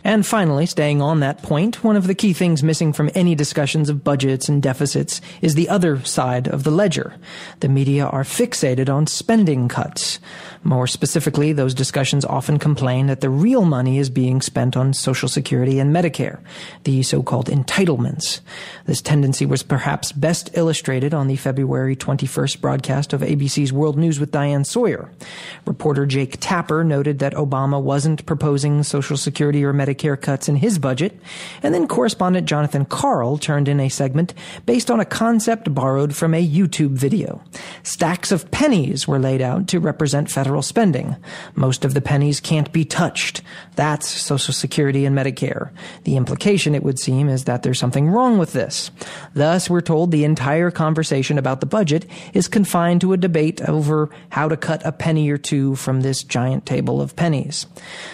And finally, staying on that point, one of the key things missing from any discussions of budgets and deficits is the other side of the ledger. The media are fixated on spending cuts. More specifically, those discussions often complain that the real money is being spent on Social Security and Medicare, the so-called entitlements. This tendency was perhaps best illustrated on the February 21st broadcast of ABC's World News with Diane Sawyer. Reporter Jake Tapper noted that Obama wasn't proposing Social Security or Medicare cuts in his budget, and then correspondent Jonathan Karl turned in a segment based on a concept borrowed from a YouTube video. Stacks of pennies were laid out to represent federal spending. Most of the pennies can't be touched. That's Social Security and Medicare. The implication, it would seem, is that there's something wrong with this. Thus, we're told the entire conversation about the budget is confined to a debate over how to cut a penny or two from this giant table of pennies.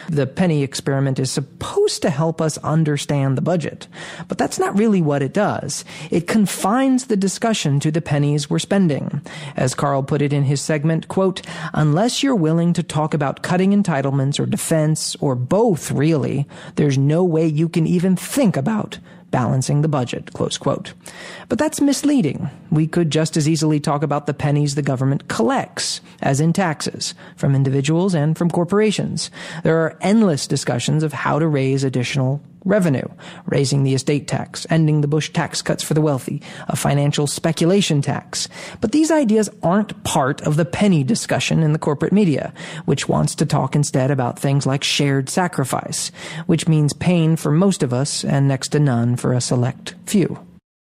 The penny experiment is supposed to help us understand the budget, but that's not really what it does. It confines the discussion to the pennies we're spending. As Karl put it in his segment, quote, "Unless you're willing to talk about cutting entitlements or defense, or both really, there's no way you can even think about balancing the budget," close quote. But that's misleading. We could just as easily talk about the pennies the government collects, as in taxes, from individuals and from corporations. There are endless discussions of how to raise additional revenue, raising the estate tax, ending the Bush tax cuts for the wealthy, a financial speculation tax. But these ideas aren't part of the penny discussion in the corporate media, which wants to talk instead about things like shared sacrifice, which means pain for most of us and next to none for a select few.